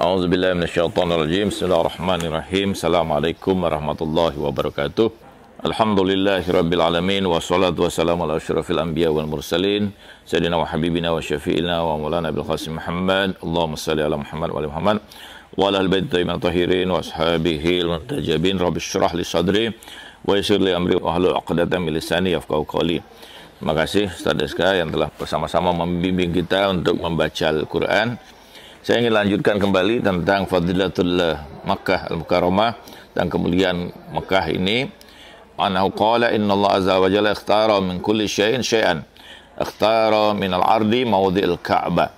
A'udzubillahi minasyaitonirrajim. Bismillahirrahmanirrahim. Assalamualaikum warahmatullahi wabarakatuh. Alhamdulillahirabbil alamin wassalatu wassalamu ala asyrafil anbiya wal mursalin sayyidina wa habibina wa syafi'ina wa maulana bil qasim Muhammad. Allahumma shalli ala Muhammad wa ali Muhammad wa ala al bait tayyibin tahirin wa ashabihi al muntajabin. Rabbi shrah li sadri wa yassir li amri wa hlul 'uqdatam min lisani yafqahu qawli. Terima kasih Ustaz Deska yang telah bersama-sama membimbing kita untuk membaca Al-Quran. Saya ingin lanjutkan kembali tentang Fadilatul Makkah Al-Mukarramah dan kemuliaan Makkah ini. Annahu qala inna Allah azza wa jalla ikhtara min kulli syai'in syai'an. Ikhtara min al-ardi mawdi'il Ka'bah.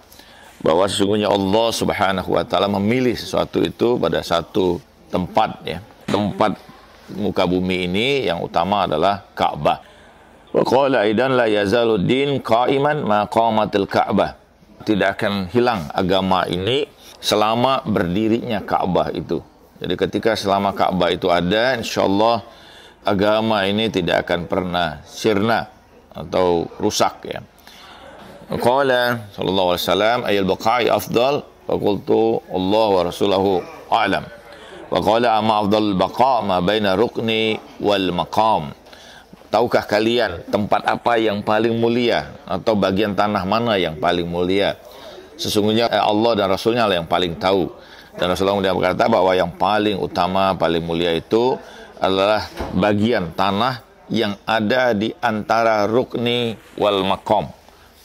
Bahwa sesungguhnya Allah Subhanahu wa taala memilih sesuatu itu pada satu tempat, ya. Tempat muka bumi ini yang utama adalah Ka'bah. Wa qala aidan la yazalu din qa'iman ma qamatil Ka'bah. Tidak akan hilang agama ini selama berdirinya Ka'bah itu. Jadi ketika selama Ka'bah itu ada, insyaallah agama ini tidak akan pernah sirna atau rusak, ya. Qala sallallahu alaihi wasallam ayal baqa'i afdal fa qultu Allah wa rasuluhu a'lam. Wa qala amma afdal baqa' ma baina rukni wal maqam. Tahukah kalian tempat apa yang paling mulia atau bagian tanah mana yang paling mulia? Sesungguhnya Allah dan Rasulnya lah yang paling tahu. Dan Rasulullah berkata bahwa yang paling utama, paling mulia itu adalah bagian tanah yang ada di antara rukni wal maqam.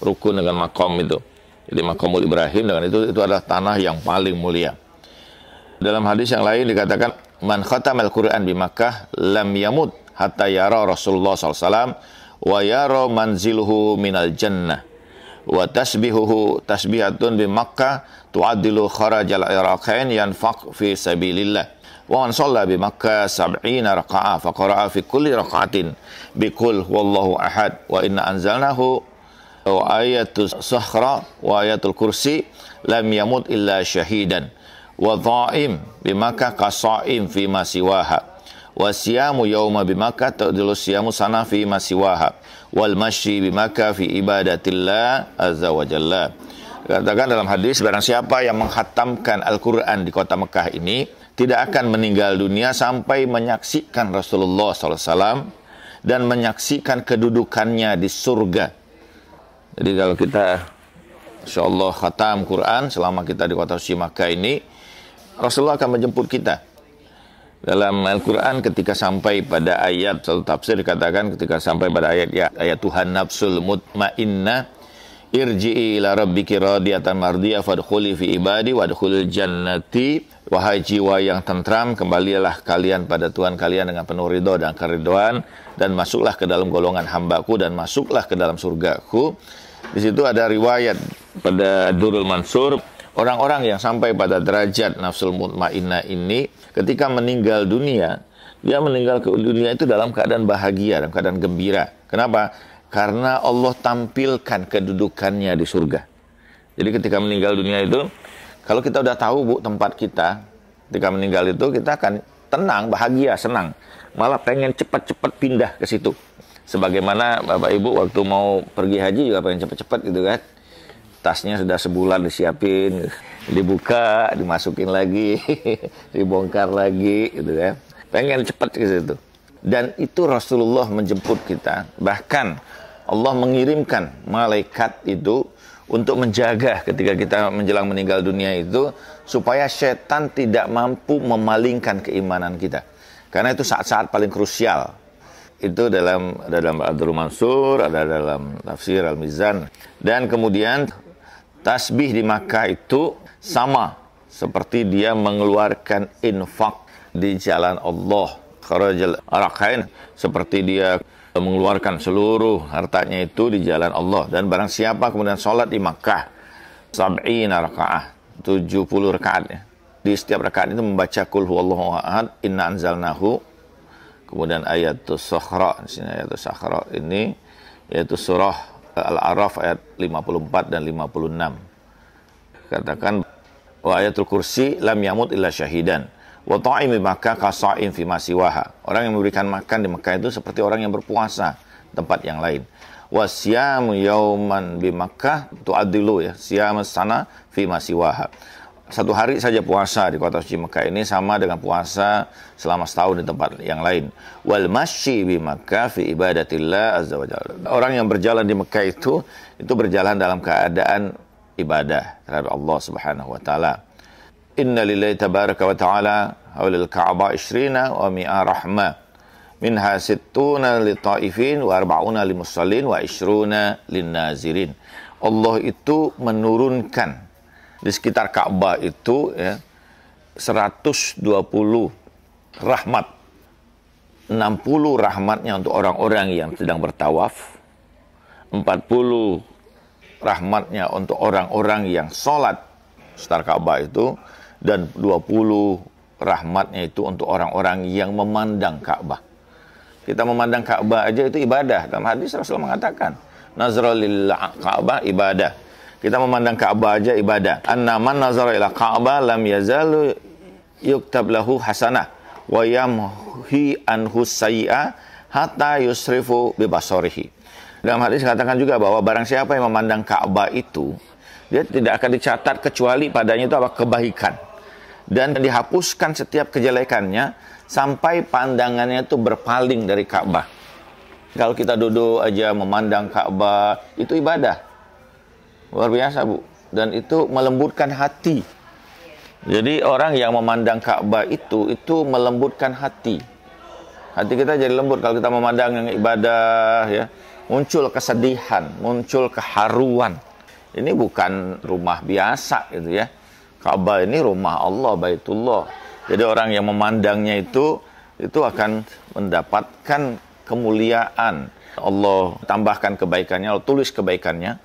Rukun dengan maqam itu. Jadi maqamul Ibrahim dengan itu adalah tanah yang paling mulia. Dalam hadis yang lain dikatakan, man khatamal Qur'an bi Makkah lam yamut hatta yara Rasulullah SAW wa yara manziluhu minal jannah wa tasbihuhu tasbihatun bi Makkah tu'adilu kharajal iraqain yanfaq fi sabilillah wa man shalla bi Makkah 70 raqa'ah fa qara'a fi kulli raq'atin bi qul huwallahu ahad wa inna anzalnahu wa ayatus sakhra wa ayatul kursi lam yamut illa syahidan wa dha'im bi Makkah qasa'im fi ma siwaha wa siyamu yawma bimakkah ta'dilu siyamu sana fi masiwaha wal masyi bimakkah fi ibadatillah azza wa jalla. Katakan dalam hadis, barang siapa yang menghatamkan Al-Quran di kota Mekah ini tidak akan meninggal dunia sampai menyaksikan Rasulullah SAW dan menyaksikan kedudukannya di surga. Jadi kalau kita insyaallah khatam Quran selama kita di kota suci Makkah ini, Rasulullah akan menjemput kita. Dalam Al-Quran ketika sampai pada ayat, satu tafsir dikatakan ketika sampai pada ayat Tuhan nafsul mutmainnah irji'i ila rabbiki radiyatan mardiyah fadkhuli fi ibadi wadkhulil jannati. Wahai jiwa yang tentram, kembalilah kalian pada Tuhan kalian dengan penuh ridha dan keridhaan dan masuklah ke dalam golongan hambaku dan masuklah ke dalam surgaku. Di situ ada riwayat pada Durrul Mansur, orang-orang yang sampai pada derajat nafsul mutmainnah ini ketika meninggal dunia, dia meninggal ke dunia itu dalam keadaan bahagia, dalam keadaan gembira. Kenapa? Karena Allah tampilkan kedudukannya di surga. Jadi ketika meninggal dunia itu, kalau kita udah tahu Bu tempat kita, ketika meninggal itu kita akan tenang, bahagia, senang. Malah pengen cepat-cepat pindah ke situ. Sebagaimana Bapak Ibu waktu mau pergi haji juga pengen cepat-cepat gitu kan. Tasnya sudah sebulan disiapin, dibuka, dimasukin lagi, dibongkar lagi, gitu kan. Pengen cepat ke situ. Dan itu Rasulullah menjemput kita. Bahkan Allah mengirimkan malaikat itu untuk menjaga ketika kita menjelang meninggal dunia itu, supaya setan tidak mampu memalingkan keimanan kita. Karena itu saat-saat paling krusial. Itu dalam Ad-Durrul Mansur, ada dalam Tafsir Al-Mizan. Dan kemudian tasbih di Makkah itu sama seperti dia mengeluarkan infak di jalan Allah. Kharajal araqain, seperti dia mengeluarkan seluruh hartanya itu di jalan Allah. Dan barang siapa kemudian sholat di Makkah 70 rakaah, 70 rakaat, ya. Di setiap rakaat itu membaca qul huwallahu ahad, inna anzalnahu. Kemudian ayatus sakhra, di sini ayatus sakhra ini yaitu surah Al-A'raf ayat 54 dan 56. Katakan wa ayatul kursi lam yamut illa syahidan wa ta'im bi Makkah qasa'im fi masiwaha. Orang yang memberikan makan di Mekah itu seperti orang yang berpuasa tempat yang lain. Wa siyamu yauman bi Makkah tu'adilu, ya, siyam sana fi masiwaha. 1 hari saja puasa di kota suci Mekah ini sama dengan puasa selama setahun di tempat yang lain. Wal masyi bi Makkah fi ibadatillah azza wa jalla. Orang yang berjalan di Mekah itu berjalan dalam keadaan ibadah terhadap Allah Subhanahu wa taala. Inna lillahi tabaraka wa ta'ala haulal Ka'bah 20 wa mi'a rahmah. Minha 60 li ta'ifin wa 40 li musallin wa 20 lin nazirin. Allah itu menurunkan di sekitar Ka'bah itu ya 120 rahmat. 60 rahmatnya untuk orang-orang yang sedang bertawaf. 40 rahmatnya untuk orang-orang yang sholat sekitar Ka'bah itu. Dan 20 rahmatnya itu untuk orang-orang yang memandang Ka'bah. Kita memandang Ka'bah aja itu ibadah. Dalam hadis Rasulullah mengatakan, nazara lil Ka'bah ibadah. Kita memandang Ka'bah aja ibadah. Anna man nazara ila Ka'bah lam yazalu yuktab lahu hasanah wa yamhi anhu sayyi'ah hatta yusrifu bi basarihi. Dalam hadis dikatakan juga bahwa barang siapa yang memandang Ka'bah itu, dia tidak akan dicatat kecuali padanya itu kebaikan. Dan dihapuskan setiap kejelekannya sampai pandangannya itu berpaling dari Ka'bah. Kalau kita duduk aja memandang Ka'bah, itu ibadah. Luar biasa, Bu. Dan itu melembutkan hati. Jadi orang yang memandang Ka'bah itu melembutkan hati. Hati kita jadi lembut kalau kita memandang yang ibadah, ya. Muncul kesedihan, muncul keharuan. Ini bukan rumah biasa gitu ya. Ka'bah ini rumah Allah, Baitullah. Jadi orang yang memandangnya itu akan mendapatkan kemuliaan. Allah tambahkan kebaikannya, Allah tulis kebaikannya,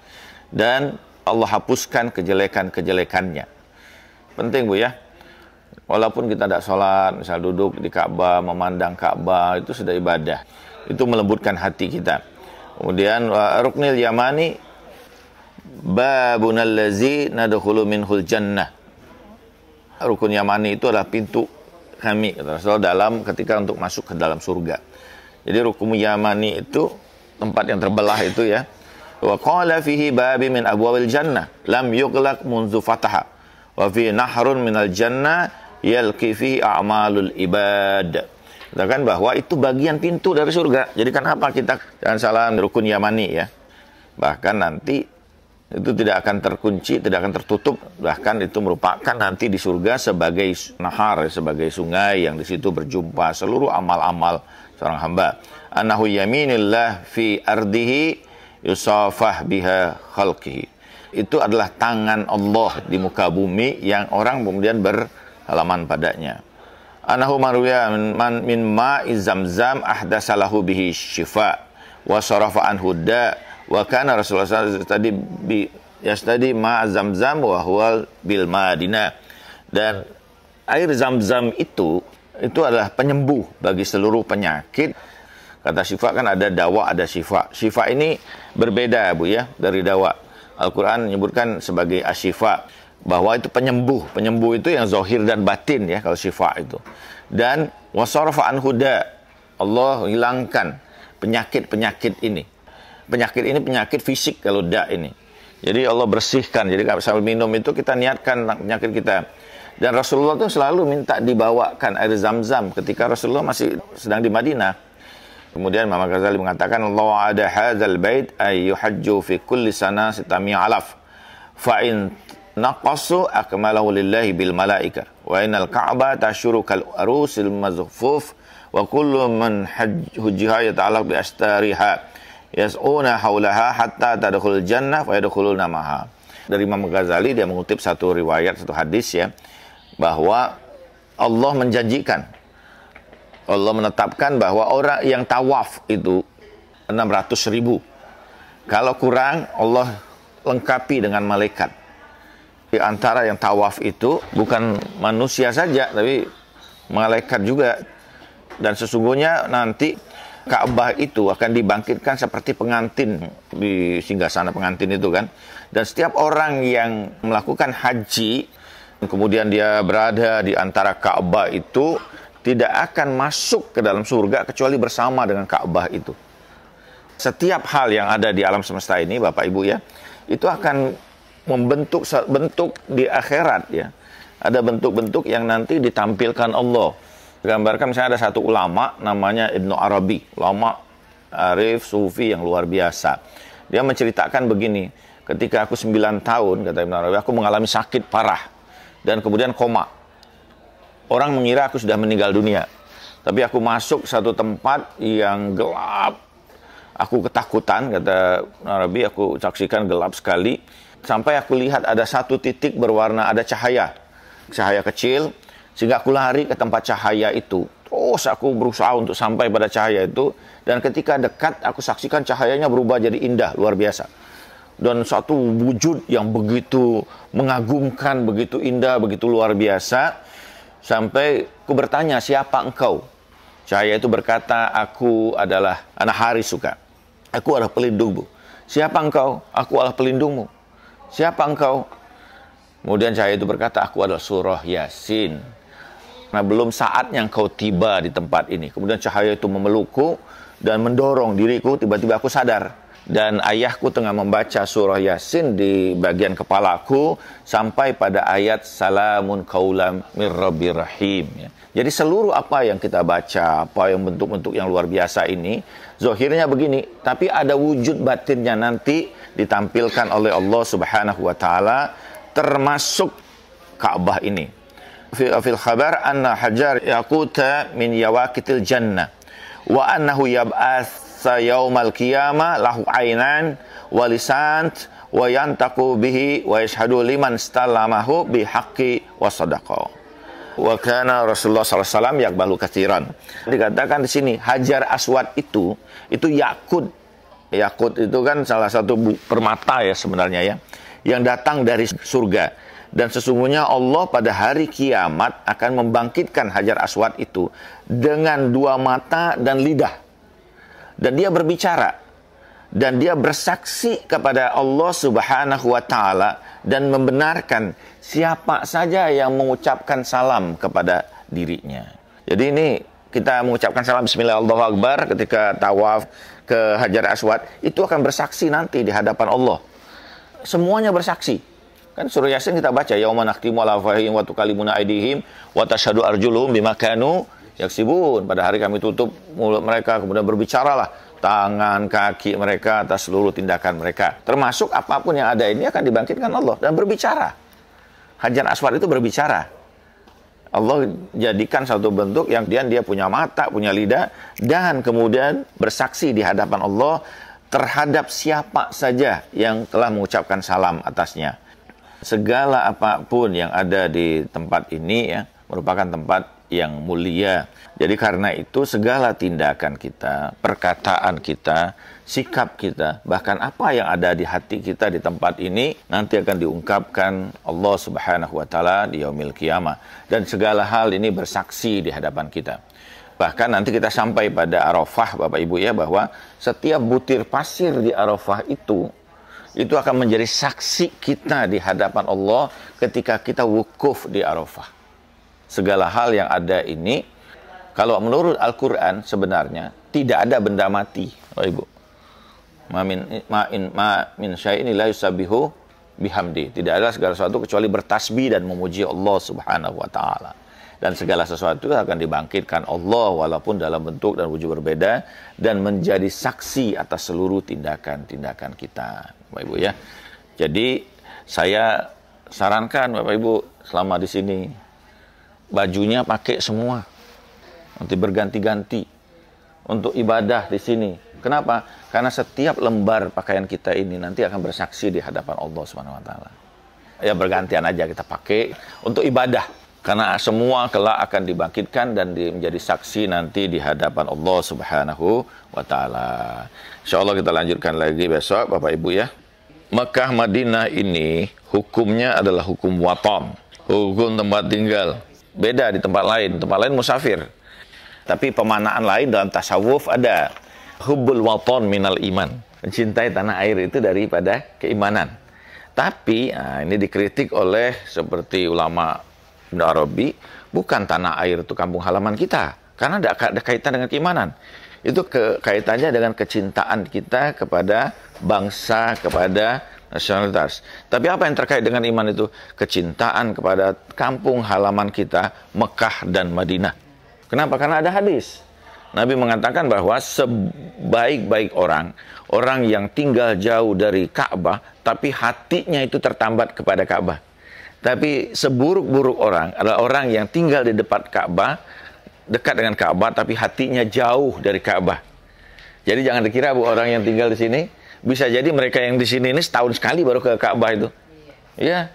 dan Allah hapuskan kejelekan-kejelekannya. Penting, Bu ya. Walaupun kita tidak sholat, misal duduk di Ka'bah, memandang Ka'bah, itu sudah ibadah. Itu melembutkan hati kita. Kemudian Ruknil Yamani babunal ladzi nadkhulu minhul jannah. Rukun Yamani itu adalah pintu kami, kata Rasulullah, ketika untuk masuk ke dalam surga. Jadi rukun Yamani itu tempat yang terbelah itu ya. Wa qala fihi babi min abwabil jannah lam yughlaq munzu fataha. Wa fi nahrun minal jannah yalqi fihi a'malul ibad. Katakan bahwa itu bagian pintu dari surga. Jadi kenapa kita jangan salah rukun Yamani ya. Bahkan nanti itu tidak akan terkunci, tidak akan tertutup, bahkan itu merupakan nanti di surga sebagai nahar, sebagai sungai yang di situ berjumpa seluruh amal-amal seorang hamba. Annahu yaminillah fi ardihi yusafah biha khalqihi. Itu adalah tangan Allah di muka bumi yang orang kemudian berhalaman padanya. Annahu marwiya min ma'i zamzam ahdasalahu bihi syifa wa sarafa anhu da. Wa kana Rasulullah tadi yastadi ma Zamzam wa huwa bil Madinah. Dan air Zamzam itu adalah penyembuh bagi seluruh penyakit. Kata syifa kan ada dawa, ada syifa. Syifa ini berbeda, Bu ya, dari dawa. Al-Qur'an menyebutkan sebagai asyifa, bahwa itu penyembuh. Penyembuh itu yang zahir dan batin ya kalau syifa itu. Dan wasarafa anhu da. Allah hilangkan penyakit-penyakit ini. Penyakit ini penyakit fisik kalau ini. Jadi Allah bersihkan. Jadi sambil minum itu kita niatkan penyakit kita. Dan Rasulullah itu selalu minta dibawakan air Zamzam ketika Rasulullah masih sedang di Madinah. Kemudian Imam Ghazali mengatakan Allah ada hadzal bait ay yuhajju fi kulli sana 600 alaf. Fa in naqasu akmalahu lillahi bil malaika. Wa innal Ka'bah tashuru kal arusil mazfuf wa kullu man hujjiha yata'allaq bi astariha. Yas'una haulaha hatta tadkhulul jannah fa yadkhuluna maha. Dari Imam Ghazali dia mengutip satu riwayat, satu hadis ya, bahwa Allah menjanjikan, Allah menetapkan bahwa orang yang tawaf itu 600.000. Kalau kurang Allah lengkapi dengan malaikat. Di antara yang tawaf itu bukan manusia saja tapi malaikat juga. Dan sesungguhnya nanti Ka'bah itu akan dibangkitkan seperti pengantin di singgasana pengantin itu kan. Dan setiap orang yang melakukan haji, kemudian dia berada di antara Ka'bah itu, tidak akan masuk ke dalam surga kecuali bersama dengan Ka'bah itu. Setiap hal yang ada di alam semesta ini, Bapak Ibu ya, itu akan membentuk bentuk di akhirat ya. ada bentuk-bentuk yang nanti ditampilkan Allah. Gambarkan misalnya ada satu ulama namanya Ibnu Arabi, ulama arif sufi yang luar biasa. Dia menceritakan begini, ketika aku 9 tahun, kata Ibnu Arabi, aku mengalami sakit parah dan kemudian koma. Orang mengira aku sudah meninggal dunia. Tapi aku masuk satu tempat yang gelap. Aku ketakutan, kata Ibnu Arabi, aku saksikan gelap sekali. Sampai aku lihat ada satu titik berwarna, ada cahaya kecil, sehingga aku lari ke tempat cahaya itu. Terus aku berusaha untuk sampai pada cahaya itu, dan ketika dekat aku saksikan cahayanya berubah jadi indah, luar biasa. Dan satu wujud yang begitu mengagumkan, begitu indah, begitu luar biasa, sampai aku bertanya, siapa engkau? Cahaya itu berkata, aku adalah anak Harisuka, aku adalah pelindungmu. Siapa engkau? Aku adalah pelindungmu. Siapa engkau? Kemudian cahaya itu berkata, aku adalah surah Yasin. Nah, belum saatnya engkau tiba di tempat ini. Kemudian cahaya itu memelukku dan mendorong diriku. Tiba-tiba aku sadar. Dan ayahku tengah membaca surah Yasin di bagian kepalaku sampai pada ayat salamun qaulam mir rabbir rahim. Jadi seluruh apa yang kita baca, apa yang bentuk-bentuk yang luar biasa ini, zahirnya begini. Tapi ada wujud batinnya nanti ditampilkan oleh Allah Subhanahu wa Ta'ala, termasuk Ka'bah ini. Fil khabar anna hajar yaquta min yawaqitil jannah wa annahu yab'atsa yaumal qiyamah lahu ainan wa lisan wa yantaqu bihi wa yashhadu liman stalamahu bihaqqi wa sadaqa. Wa kana Rasulullah sallallahu alaihi wasallam yaqbalu katsiran. Dikatakan di sini Hajar Aswad itu yakut. Yakut itu kan salah satu permata ya sebenarnya ya, yang datang dari surga. Dan sesungguhnya Allah pada hari kiamat akan membangkitkan Hajar Aswad itu dengan 2 mata dan lidah. Dan dia berbicara. Dan dia bersaksi kepada Allah Subhanahu wa Ta'ala dan membenarkan siapa saja yang mengucapkan salam kepada dirinya. Jadi ini kita mengucapkan salam Bismillah Allahu Akbar ketika tawaf ke Hajar Aswad, itu akan bersaksi nanti di hadapan Allah. Semuanya bersaksi. Kan surah Yasin kita baca, yauma nakhtimu ala afwahihim wa tukallimuna aydihim wa tashhadu arjuluhum bima kanu yaksibun. Pada hari kami tutup mulut mereka, kemudian berbicaralah tangan, kaki mereka atas seluruh tindakan mereka. Termasuk apapun yang ada ini akan dibangkitkan Allah dan berbicara. Hajar Aswad itu berbicara. Allah jadikan satu bentuk yang dia punya mata, punya lidah, dan kemudian bersaksi di hadapan Allah terhadap siapa saja yang telah mengucapkan salam atasnya. Segala apapun yang ada di tempat ini ya merupakan tempat yang mulia. Jadi karena itu segala tindakan kita, perkataan kita, sikap kita, bahkan apa yang ada di hati kita di tempat ini nanti akan diungkapkan Allah Subhanahu wa Ta'ala di yaumil qiyamah. Dan segala hal ini bersaksi di hadapan kita. Bahkan nanti kita sampai pada Arafah Bapak Ibu ya, bahwa setiap butir pasir di Arafah itu akan menjadi saksi kita di hadapan Allah ketika kita wukuf di Arafah. Segala hal yang ada ini, kalau menurut Al-Quran sebenarnya tidak ada benda mati, Bapak Ibu. Ma min syai'in la yusabbihu bihamdi. Tidak ada segala sesuatu kecuali bertasbih dan memuji Allah Subhanahu wa Ta'ala. Dan segala sesuatu akan dibangkitkan Allah walaupun dalam bentuk dan wujud berbeda dan menjadi saksi atas seluruh tindakan-tindakan kita, Bapak Ibu ya. Jadi saya sarankan Bapak Ibu selama di sini bajunya pakai semua. Nanti berganti-ganti untuk ibadah di sini. Kenapa? Karena setiap lembar pakaian kita ini nanti akan bersaksi di hadapan Allah Subhanahu wa Ta'ala. Ya bergantian aja kita pakai untuk ibadah. Karena semua kelak akan dibangkitkan dan menjadi saksi nanti di hadapan Allah Subhanahu wa Ta'ala. Insyaallah kita lanjutkan lagi besok Bapak Ibu ya. Mekah Madinah ini hukumnya adalah hukum waton, hukum tempat tinggal. Beda di tempat lain musafir. Tapi pemanaan lain dalam tasawuf ada. Hubbul waton minal iman. Mencintai tanah air itu daripada keimanan. Tapi ini dikritik oleh seperti ulama Ibnu Arabi, bukan tanah air itu kampung halaman kita. Karena ada kaitan dengan keimanan. Itu kaitannya dengan kecintaan kita kepada bangsa, kepada nasionalitas. Tapi apa yang terkait dengan iman itu? Kecintaan kepada kampung halaman kita, Mekah dan Madinah. Kenapa? Karena ada hadis. Nabi mengatakan bahwa sebaik-baik orang, orang yang tinggal jauh dari Ka'bah, tapi hatinya itu tertambat kepada Ka'bah. Tapi seburuk-buruk orang adalah orang yang tinggal di dekat Ka'bah, dekat dengan Ka'bah, tapi hatinya jauh dari Ka'bah. Jadi jangan dikira bu, orang yang tinggal di sini, bisa jadi mereka yang di sini ini setahun sekali baru ke Ka'bah itu. Iya,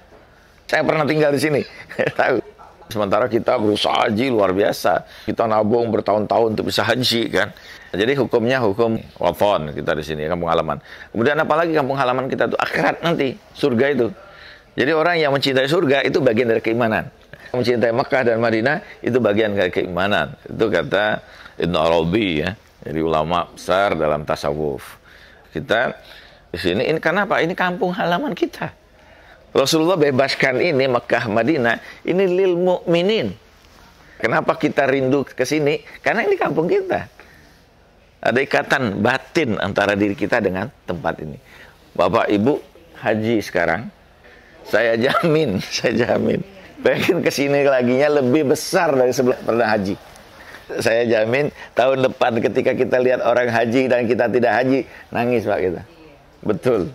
saya pernah tinggal di sini, tahu. Sementara kita berusaha haji luar biasa. Kita nabung bertahun-tahun untuk bisa haji kan. Jadi hukumnya hukum wafon kita di sini, kampung halaman. Kemudian apalagi kampung halaman kita itu akhirat nanti, surga itu. Jadi orang yang mencintai surga itu bagian dari keimanan. Mencintai Mekah dan Madinah itu bagian dari keimanan. Itu kata Ibnu Arabi ya. Jadi ulama besar dalam tasawuf. Kita di sini ini kenapa? Ini kampung halaman kita. Rasulullah bebaskan ini Mekah, Madinah, ini lil mu'minin. Kenapa kita rindu ke sini? Karena ini kampung kita. Ada ikatan batin antara diri kita dengan tempat ini. Bapak Ibu haji sekarang, saya jamin, pengen ke sini laginya lebih besar dari sebelum pernah haji. Saya jamin tahun depan ketika kita lihat orang haji dan kita tidak haji, nangis Pak kita. Betul.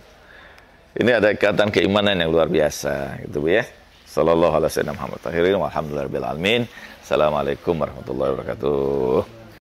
Ini ada ikatan keimanan yang luar biasa, gitu Bu ya. Sallallahu alaihi wasallam Muhammad tahirin walhamdulillahirabbil alamin. Assalamualaikum warahmatullahi wabarakatuh.